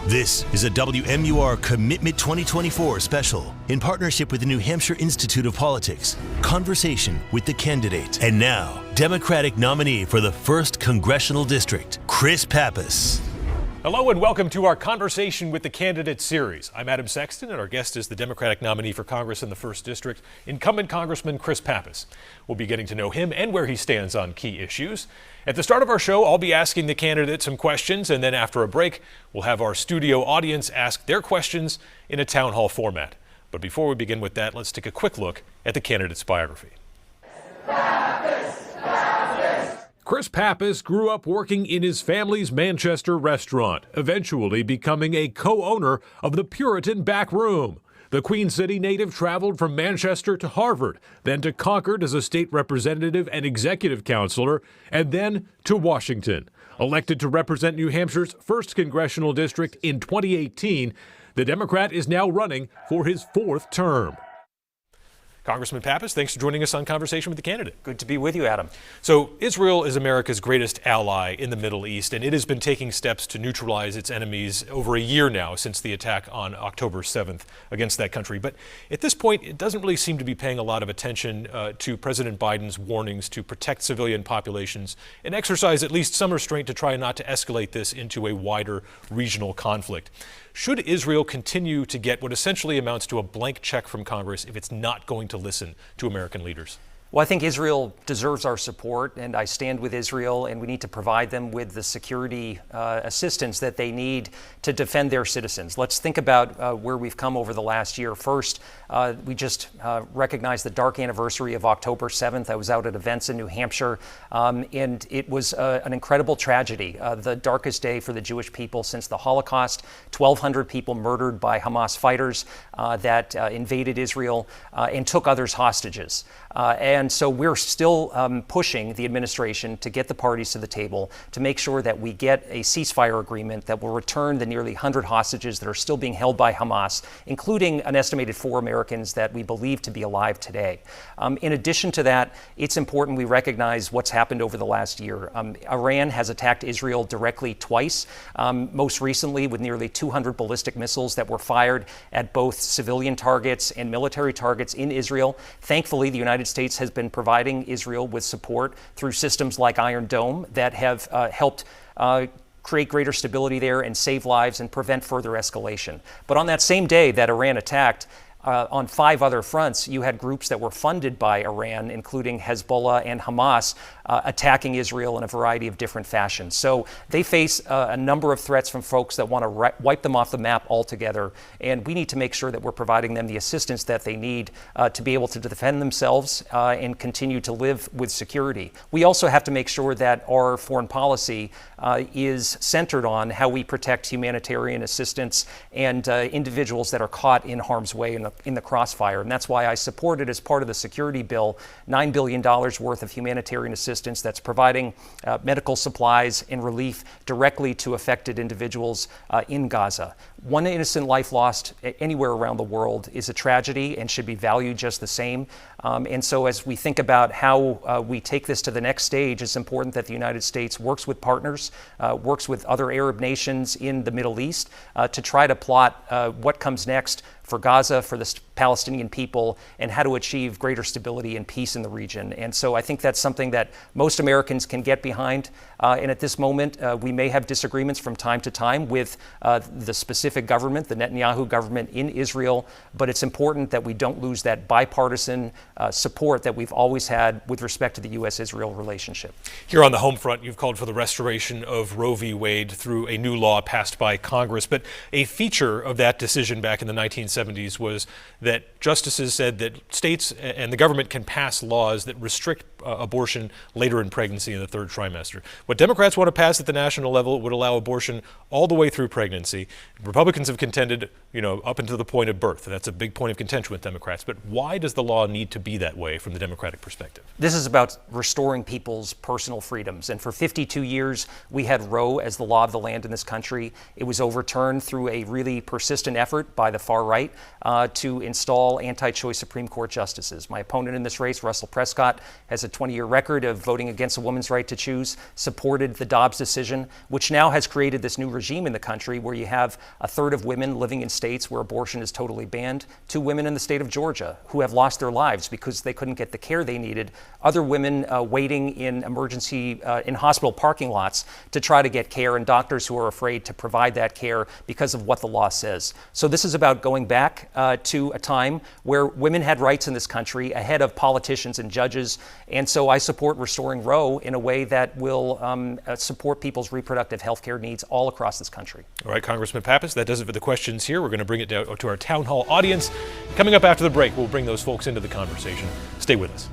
This is a WMUR Commitment 2024 special in partnership with the New Hampshire Institute of Politics. Conversation with the candidate. And now, Democratic nominee for the 1st Congressional District, Chris Pappas. Hello and welcome to our Conversation with the Candidate series. I'm Adam Sexton and our guest is the Democratic nominee for Congress in the 1st District, incumbent Congressman Chris Pappas. We'll be getting to know him and where he stands on key issues. At the start of our show, I'll be asking the candidate some questions, and then after a break, we'll have our studio audience ask their questions in a town hall format. But before we begin with that, let's take a quick look at the candidate's biography. Chris Pappas grew up working in his family's Manchester restaurant, eventually becoming a co-owner of the Puritan Back Room. The Queen City native traveled from Manchester to Harvard, then to Concord as a state representative and executive counselor, and then to Washington. Elected to represent New Hampshire's 1st Congressional District in 2018, the Democrat is now running for his 4th term. Congressman Pappas, thanks for joining us on Conversation with the Candidate. Good to be with you, Adam. So Israel is America's greatest ally in the Middle East, and it has been taking steps to neutralize its enemies over a year now since the attack on October 7th against that country. But at this point, it doesn't really seem to be paying a lot of attention to President Biden's warnings to protect civilian populations and exercise at least some restraint to try not to escalate this into a wider regional conflict. Should Israel continue to get what essentially amounts to a blank check from Congress if it's not going to listen to American leaders? Well, I think Israel deserves our support, and I stand with Israel, and we need to provide them with the security assistance that they need to defend their citizens. Let's think about where we've come over the last year. First, we just recognized the dark anniversary of October 7th. I was out at events in New Hampshire, and it was an incredible tragedy, the darkest day for the Jewish people since the Holocaust. 1,200 people murdered by Hamas fighters that invaded Israel and took others hostages. And so we're still pushing the administration to get the parties to the table to make sure that we get a ceasefire agreement that will return the nearly 100 hostages that are still being held by Hamas, including an estimated 4 Americans that we believe to be alive today. In addition to that, it's important we recognize what's happened over the last year. Iran has attacked Israel directly twice, most recently with nearly 200 ballistic missiles that were fired at both civilian targets and military targets in Israel. Thankfully, the United States has been providing Israel with support through systems like Iron Dome that have helped create greater stability there and save lives and prevent further escalation. But on that same day that Iran attacked, on 5 other fronts, you had groups that were funded by Iran, including Hezbollah and Hamas, attacking Israel in a variety of different fashions. So they face a number of threats from folks that want to wipe them off the map altogether. And we need to make sure that we're providing them the assistance that they need to be able to defend themselves and continue to live with security. We also have to make sure that our foreign policy is centered on how we protect humanitarian assistance and individuals that are caught in harm's way in the crossfire. And that's why I supported, as part of the security bill, $9 billion worth of humanitarian assistance that's providing medical supplies and relief directly to affected individuals in Gaza. One innocent life lost anywhere around the world is a tragedy and should be valued just the same. And so as we think about how we take this to the next stage, it's important that the United States works with partners, works with other Arab nations in the Middle East to try to plot what comes next for Gaza, for the Palestinian people, and how to achieve greater stability and peace in the region. And so I think that's something that most Americans can get behind. And at this moment, we may have disagreements from time to time with the specific government, the Netanyahu government in Israel, but it's important that we don't lose that bipartisan support that we've always had with respect to the U.S.-Israel relationship. Here on the home front, you've called for the restoration of Roe v. Wade through a new law passed by Congress. But a feature of that decision back in the 1970s was that justices said that states and the government can pass laws that restrict abortion later in pregnancy in the 3rd trimester. What Democrats want to pass at the national level would allow abortion all the way through pregnancy. Republicans have contended, up until the point of birth. That's a big point of contention with Democrats. But why does the law need to be that way from the Democratic perspective? This is about restoring people's personal freedoms. And for 52 years, we had Roe as the law of the land in this country. It was overturned through a really persistent effort by the far right to install anti-choice Supreme Court justices. My opponent in this race, Russell Prescott, has a 20-year record of voting against a woman's right to choose, supported the Dobbs decision, which now has created this new regime in the country where you have a third of women living in states where abortion is totally banned, 2 women in the state of Georgia who have lost their lives because they couldn't get the care they needed, other women waiting in in hospital parking lots to try to get care, and doctors who are afraid to provide that care because of what the law says. So this is about going back to a time where women had rights in this country ahead of politicians and judges. And so I support restoring Roe in a way that will support people's reproductive health care needs all across this country. All right, Congressman Pappas, that does it for the questions here. We're going to bring it down to our town hall audience. Coming up after the break, we'll bring those folks into the conversation. Stay with us.